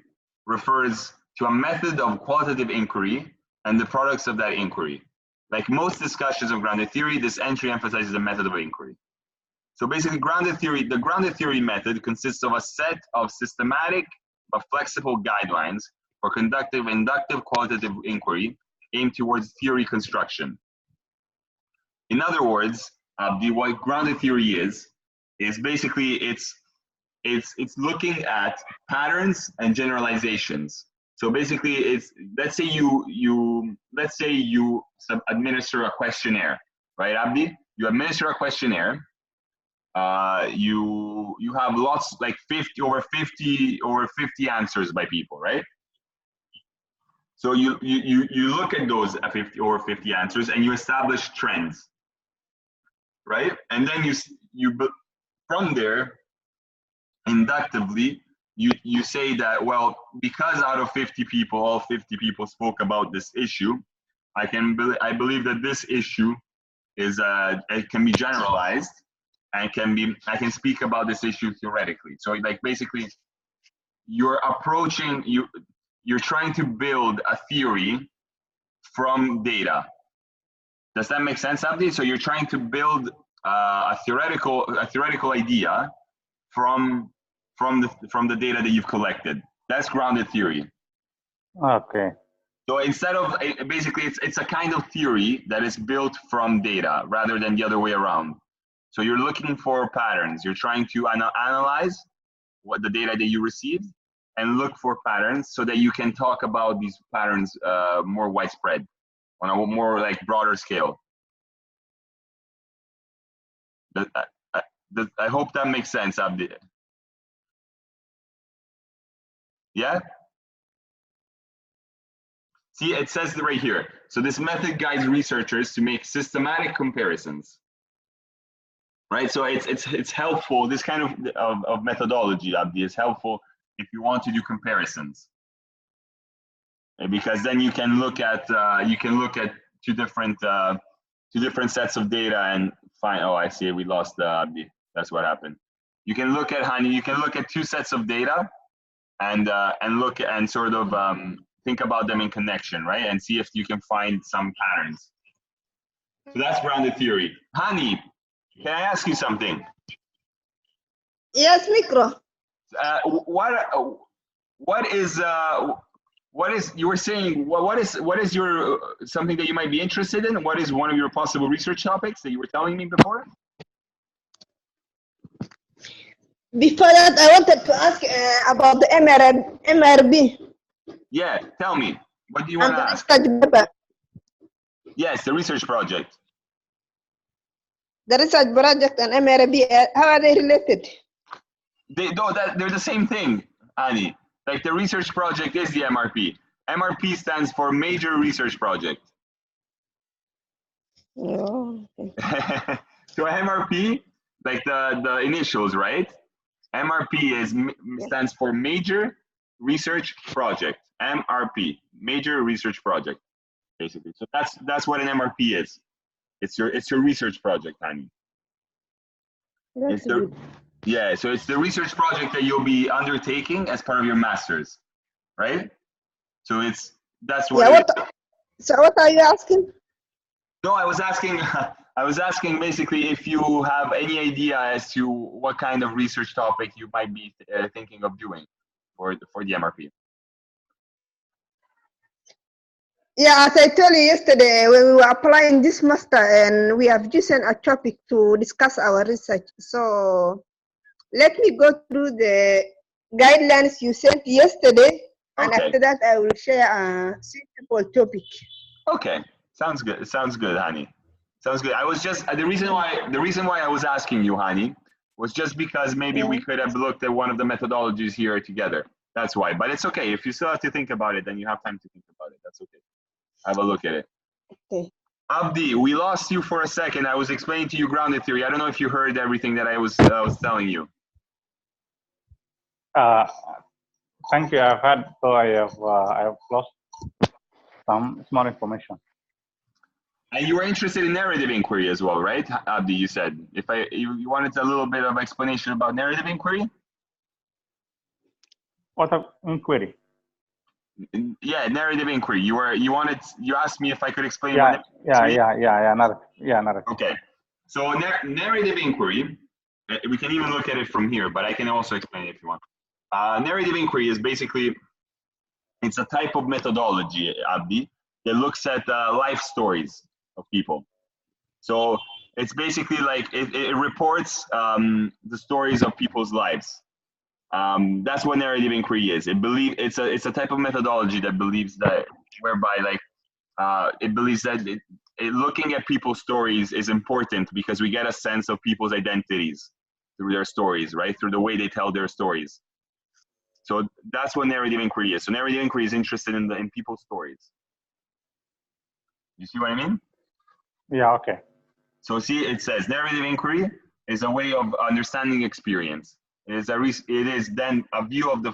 refers to a method of qualitative inquiry and the products of that inquiry. Like most discussions of grounded theory, this entry emphasizes the method of inquiry. So basically, grounded theory, the grounded theory method consists of a set of systematic but flexible guidelines for conductive, inductive, qualitative inquiry aimed towards theory construction. In other words, what grounded theory is basically it's looking at patterns and generalizations. So basically, it's let's say you administer a questionnaire, right, Abdi? You administer a questionnaire. You have lots, like 50 answers by people, right? So you look at those 50 answers and you establish trends, right? And then you from there, inductively, you say that, well, because out of 50 people, all 50 people spoke about this issue, I believe that this issue is it can be generalized and I can speak about this issue theoretically. So like basically, you're trying to build a theory from data. Does that make sense, Abdi? So you're trying to build a theoretical idea from the data that you've collected. That's grounded theory. Okay. So instead of, basically it's a kind of theory that is built from data rather than the other way around. So you're looking for patterns. You're trying to analyze what the data that you received and look for patterns so that you can talk about these patterns more widespread on a more like broader scale. I hope that makes sense, Abdi. Yeah? See, it says right here. So this method guides researchers to make systematic comparisons. Right, so it's helpful. This kind of methodology, Abdi, is helpful if you want to do comparisons, because then you can look at two different sets of data and find. Oh, I see. We lost Abdi. That's what happened. You can look at Hani. You can look at two sets of data, and look and sort of think about them in connection, right, and see if you can find some patterns. So that's grounded theory. Hani, can I ask you something? Yes, micro. What is you were saying? What is your something that you might be interested in? What is one of your possible research topics that you were telling me before? Before that, I wanted to ask about the MRB. Yeah, tell me. What do you want to ask? Yes, the research project. The research project and MRB, how are they related? They're the same thing, Ani. Like the research project is the MRP. MRP stands for Major Research Project. Oh, okay. So MRP, like the initials, right? MRP stands for Major Research Project. MRP, Major Research Project, basically. So that's what an MRP is. It's your research project, Hani. Yeah, so it's the research project that you'll be undertaking as part of your master's, right? So that's what. So what are you asking? No, I was asking. I was asking basically if you have any idea as to what kind of research topic you might be thinking of doing for the MRP. Yeah, as I told you yesterday, when we were applying this master, and we have chosen a topic to discuss our research. So let me go through the guidelines you sent yesterday, and Okay. after that, I will share a suitable topic. Okay. Sounds good. Sounds good, honey. Sounds good. I was just the reason why I was asking you, honey, was just because maybe we could have looked at one of the methodologies here together. That's why. But it's okay. If you still have to think about it, then you have time to think about it. That's okay. Have a look at it. Okay. Abdi, we lost you for a second. I was explaining to you grounded theory. I don't know if you heard everything that I was telling you. Thank you. I've had, so I have lost some small information. And you were interested in narrative inquiry as well, right, Abdi? You said you wanted a little bit of explanation about narrative inquiry. What of inquiry? Yeah, narrative inquiry. You asked me if I could explain. Yeah, narrative. Okay, so narrative inquiry. We can even look at it from here, but I can also explain it if you want. Narrative inquiry is basically, it's a type of methodology, Abdi, that looks at life stories of people. So it's basically like it reports the stories of people's lives. That's what narrative inquiry is. It's a type of methodology that believes that, whereby like it believes that looking at people's stories is important because we get a sense of people's identities through their stories, right? Through the way they tell their stories. So that's what narrative inquiry is. So narrative inquiry is interested in people's stories. You see what I mean? Yeah, okay. So see, it says narrative inquiry is a way of understanding experience. It is then a view of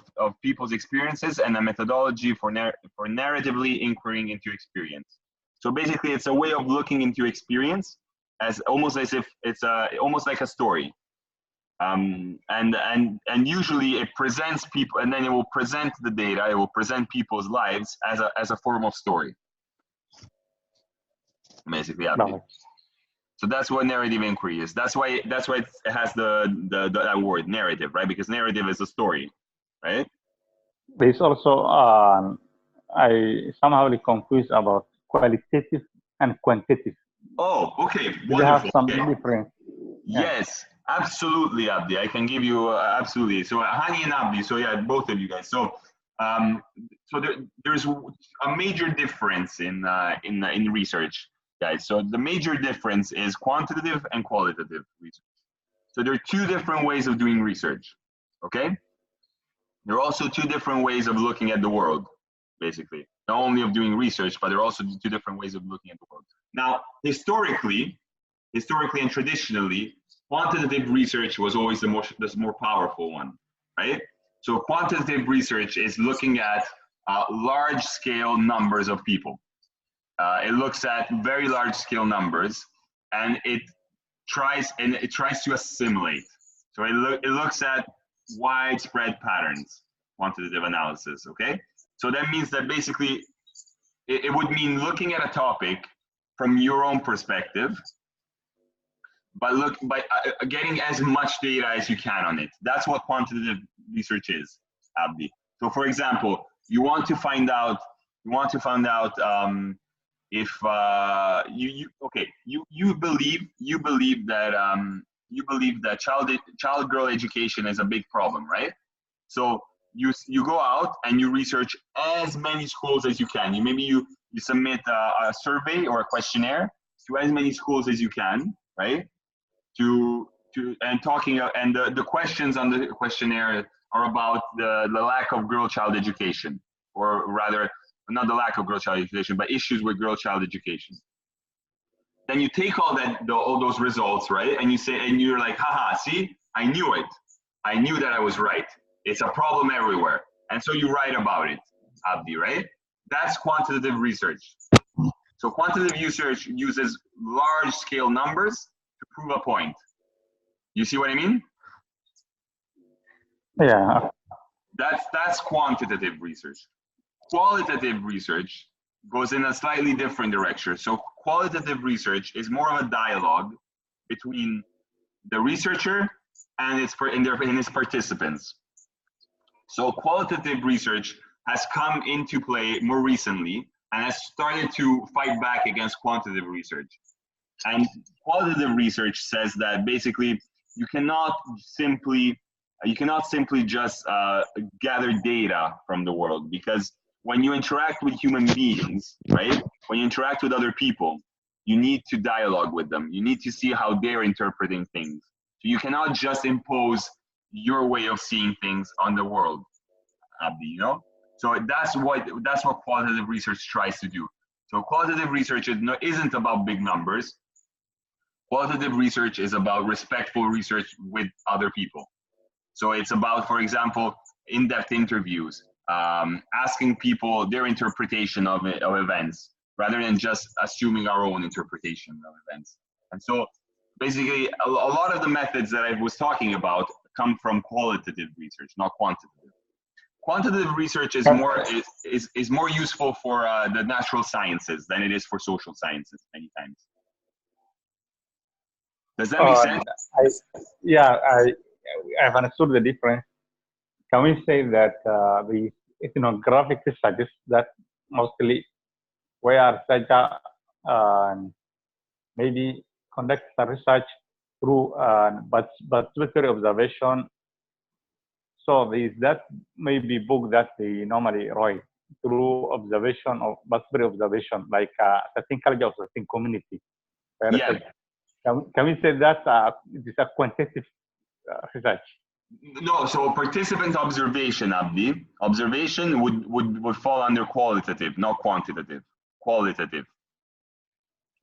people's experiences and a methodology for narratively inquiring into experience. So basically, it's a way of looking into experience as if it's almost like a story. And usually it presents people, and then it will present the data. It will present people's lives as a form of story. Basically, No. so that's what narrative inquiry is. That's why it has that word narrative, right? Because narrative is a story, right? There's also I somehow confused about qualitative and quantitative. Oh, okay, wonderful. They have some difference. Yes, absolutely, Abdi. I can give you absolutely. So Hani and Abdi. So yeah, both of you guys. So there's a major difference in research, guys. So the major difference is quantitative and qualitative research. So there are two different ways of doing research. Okay. There are also two different ways of looking at the world, basically. Not only of doing research, but there are also two different ways of looking at the world. Now, historically and traditionally, quantitative research was always the more powerful one, right? So quantitative research is looking at large-scale numbers of people. It looks at very large-scale numbers, and it tries to assimilate. So it looks at widespread patterns, quantitative analysis, okay? So that means that basically it would mean looking at a topic from your own perspective, but getting as much data as you can on it. That's what quantitative research is, Abdi. So for example, you want to find out if you believe that child girl education is a big problem, right? So you go out and you research as many schools as you can. You submit a survey or a questionnaire to as many schools as you can, right? The questions on the questionnaire are about the lack of girl-child education, or rather, not the lack of girl-child education, but issues with girl-child education. Then you take all those results, right? And you're like, haha, see, I knew it. I knew that I was right. It's a problem everywhere. And so you write about it, Abdi, right? That's quantitative research. So quantitative research uses large-scale numbers to prove a point. You see what I mean? Yeah. That's quantitative research. Qualitative research goes in a slightly different direction. So qualitative research is more of a dialogue between the researcher and its participants. So qualitative research has come into play more recently and has started to fight back against quantitative research. And qualitative research says that basically you cannot simply just gather data from the world, because when you interact with human beings, right? When you interact with other people, you need to dialogue with them. You need to see how they're interpreting things. So you cannot just impose your way of seeing things on the world, Abdi, you know? So that's what qualitative research tries to do. So qualitative research isn't about big numbers. Qualitative research is about respectful research with other people. So it's about, for example, in-depth interviews, asking people their interpretation of events, rather than just assuming our own interpretation of events. And so basically, a lot of the methods that I was talking about come from qualitative research, not quantitative. Quantitative research is more useful for the natural sciences than it is for social sciences many times. Does that make sense? I've understood the difference. Can we say that the ethnographic research is that mostly where researcher maybe conduct the research through participatory observation? So is that maybe book that they normally write through observation of participatory observation, like certain culture of certain community? Yeah. Can we say that it is a quantitative research? No, so participant observation, Abdi. Observation would fall under qualitative, not quantitative. Qualitative.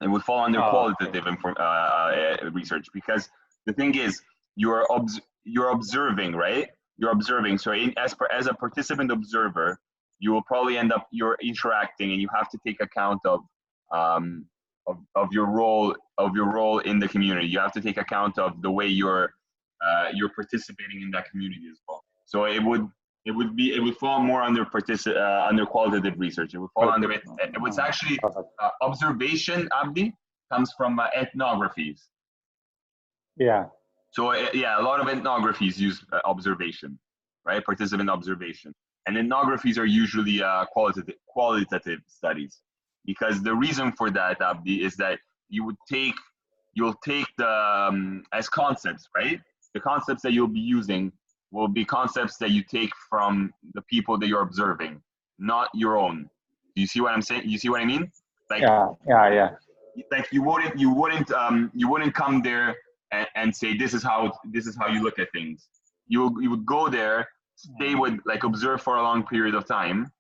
It would fall under qualitative research, because the thing is, you're observing, right? You're observing. So as a participant observer, you will probably end up interacting, and you have to take account of your role in the community. You have to take account of the way you're participating in that community as well. So it would fall more under qualitative research. It would fall under it. It was actually observation, Abdi, comes from ethnographies. Yeah. So a lot of ethnographies use observation, right? Participant observation, and ethnographies are usually qualitative studies, because the reason for that, Abdi, is that you'll take the as concepts, right? The concepts that you'll be using will be concepts that you take from the people that you're observing, not your own. Do you see what I'm saying? You see what I mean? Like, yeah. Like you wouldn't come there and say this is how you look at things. You would go there, observe for a long period of time,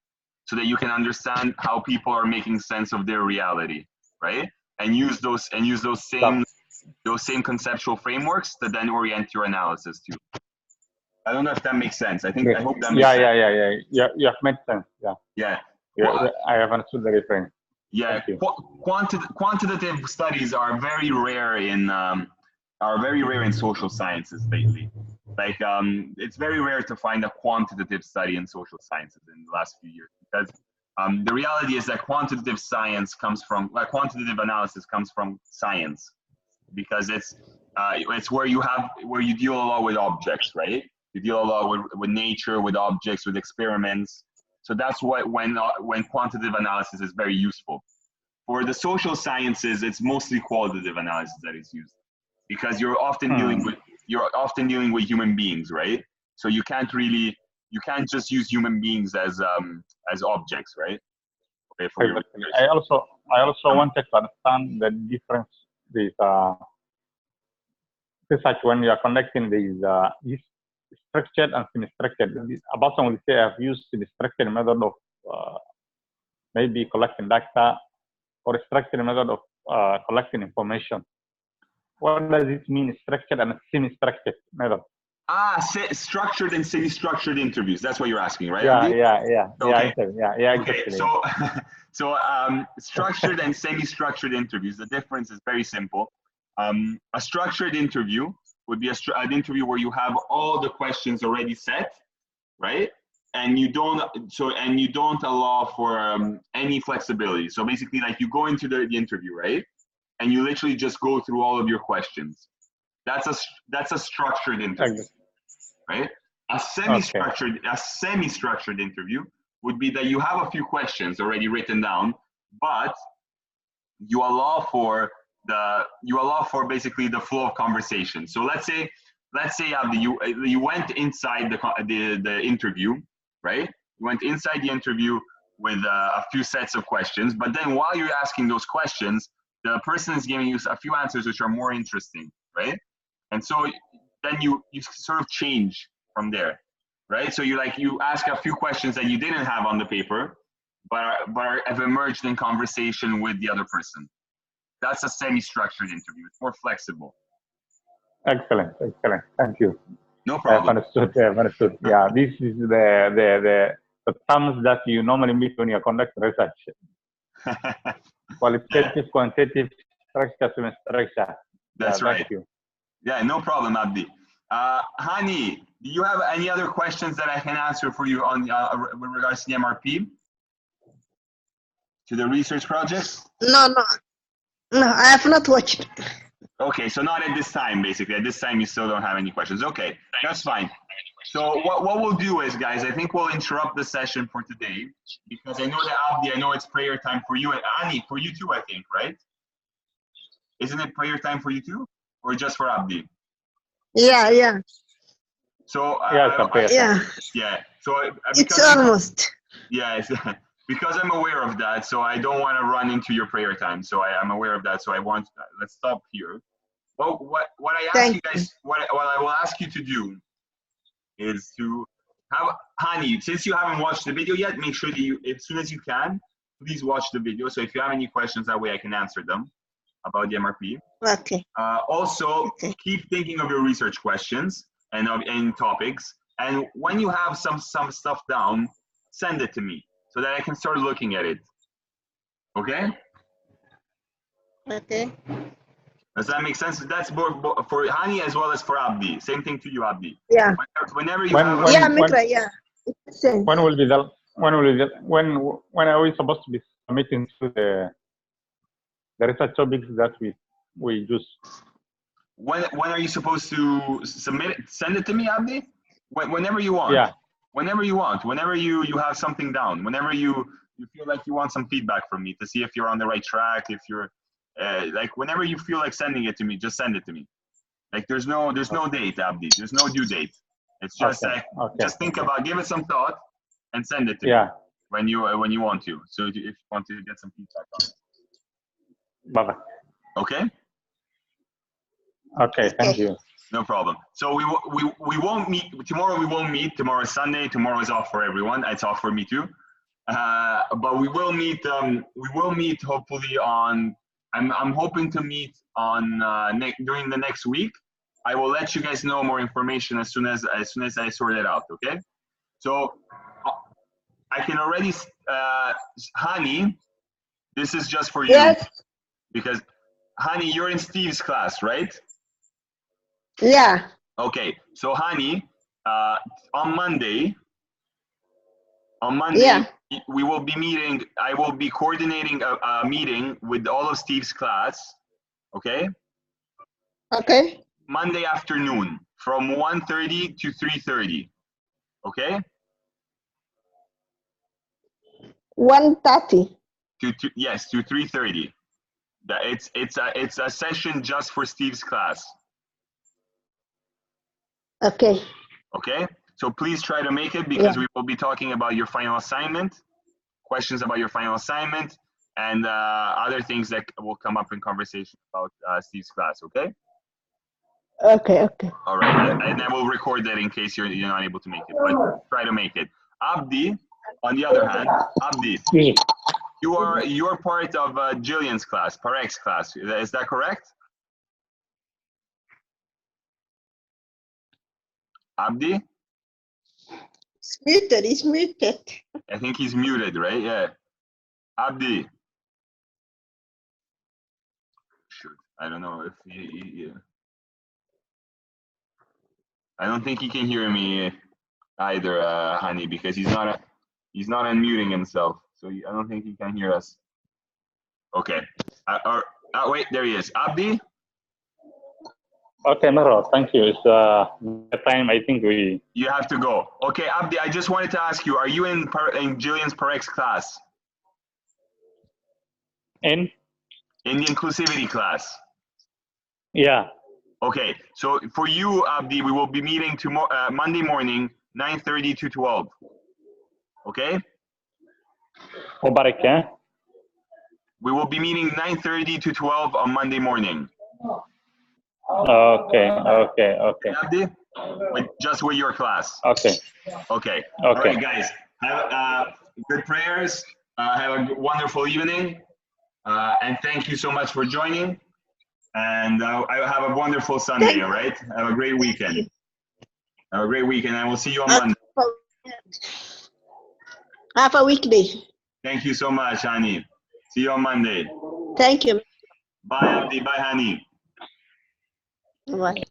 so that you can understand how people are making sense of their reality, right? And use those same conceptual frameworks to then orient your analysis to. I don't know if that makes sense. I hope that makes sense. Yeah, you have made sense. Yeah. I have understood the difference. Yeah, quantitative studies are very rare in social sciences lately. Like it's very rare to find a quantitative study in social sciences in the last few years, because the reality is that quantitative analysis comes from science, because it's where you deal a lot with objects, right? You deal a lot with nature, with objects, with experiments. So that's when quantitative analysis is very useful. For the social sciences, it's mostly qualitative analysis that is used, because you're often dealing with human beings, right? So you can't just use human beings as objects, right? Okay, I also wanted to understand the difference with research when you are conducting these structured and semi-structured. About some will say I've used semi-structured method of maybe collecting data, or structured method of collecting information. What does it mean, structured and semi-structured method? Structured and semi-structured interviews. That's what you're asking, right? Yeah. Okay. Okay. Exactly. So structured and semi-structured interviews. The difference is very simple. A structured interview would be an interview where you have all the questions already set, right? you don't allow for any flexibility. So basically, like, you go into the interview, right, and you literally just go through all of your questions. That's a structured interview, right? A semi-structured interview would be that you have a few questions already written down, but you allow for basically the flow of conversation. So let's say Abdi, you went inside the interview, right? You went inside the interview with a few sets of questions, but then while you're asking those questions, the person is giving you a few answers which are more interesting, right? And so then you sort of change from there, right? So you ask a few questions that you didn't have on the paper, but have emerged in conversation with the other person. That's a semi-structured interview. It's more flexible. Excellent. Thank you. No problem. I've understood. Yeah, this is the terms that you normally meet when you conduct research. Qualitative, quantitative, structure, semi-structure. That's right. Thank you. Yeah, no problem, Abdi. Hani, do you have any other questions that I can answer for you on with regards to the MRP? To the research project? No, I have not watched. Okay, so not at this time, basically. At this time, you still don't have any questions. Okay, that's fine. So what we'll do is, guys, I think we'll interrupt the session for today, because I know that Abdi, I know it's prayer time for you, and Ani, for you too, I think, right? Isn't it prayer time for you too? Or just for Abdi? Yeah. So Yeah. So it's almost. Yeah, because I'm aware of that, so I don't want to run into your prayer time. So I'm aware of that. So let's stop here. Well, what I ask you guys, what I will ask you to do is to have, Hani, since you haven't watched the video yet, make sure that you, as soon as you can, please watch the video. So if you have any questions, that way I can answer them about the MRP. Okay. Also, keep thinking of your research questions and topics. And when you have some stuff down, send it to me so that I can start looking at it. Okay? Okay. Does that make sense? That's for Hani as well as for Abdi. Same thing to you, Abdi. Yeah. Whenever you have when will be the when are we supposed to be submitting to the research topics that we just? When are you supposed to submit it? Send it to me, Abdi. Whenever you want. Yeah. Whenever you want. Whenever you have something down. Whenever you feel like you want some feedback from me to see if you're on the right track. If you're like, whenever you feel like sending it to me, just send it to me. Like there's no date, Abdi. There's no due date. It's just just think about, give it some thought, and send it to me when you want to. So if you want to get some feedback on it. Bye-bye. Okay. Okay. Thank you. No problem. So we won't meet tomorrow. We won't meet tomorrow. Is Sunday. Tomorrow is off for everyone. It's off for me too. But we will meet. We will meet hopefully on. I'm hoping to meet on during the next week. I will let you guys know more information as soon as I sort it out. Okay. So I can already, Hani, this is just for you. Yes. Because Hani, you're in Steve's class, right? Yeah. Okay. So Hani, on Monday, we will be meeting. I will be coordinating a meeting with all of Steve's class. Okay. Okay. Monday afternoon from 1:30 to 3:30. Okay. 1:30. Yes, to 3:30. It's a session just for Steve's class. Okay. Okay. So please try to make it, because we will be talking about your final assignment, questions about your final assignment, and other things that will come up in conversation about Steve's class. Okay. Okay. All right, and I will record that in case you're not able to make it, but try to make it. Abdi, on the other hand, Abdi, you're part of Jillian's class, Parek's class. Is that correct? Abdi? He's muted. I think he's muted, right? Yeah. Abdi. Shoot, I don't know if I don't think he can hear me. either, Hani, because he's not unmuting himself, so I don't think he can hear us. Okay. Wait, there he is. Abdi. Okay, Maro, thank you. It's the time. I think we. You have to go. Okay, Abdi. I just wanted to ask you: are you in Jillian's Parek's class? In the inclusivity class. Yeah. Okay, so for you, Abdi, we will be meeting tomorrow, Monday morning, 9:30 to 12. Okay? Mubarak, eh? We will be meeting 9:30 to 12 on Monday morning. Okay. Abdi? Just with your class. Okay. Okay. All right, guys. Have good prayers. Have a wonderful evening. And thank you so much for joining. And I have a wonderful Sunday, all right? Have a great weekend. Have a great weekend, and we'll see you on Monday. Have a weekday. Thank you so much, Hani. See you on Monday. Thank you. Bye, Abdi. Bye, Hani. Bye.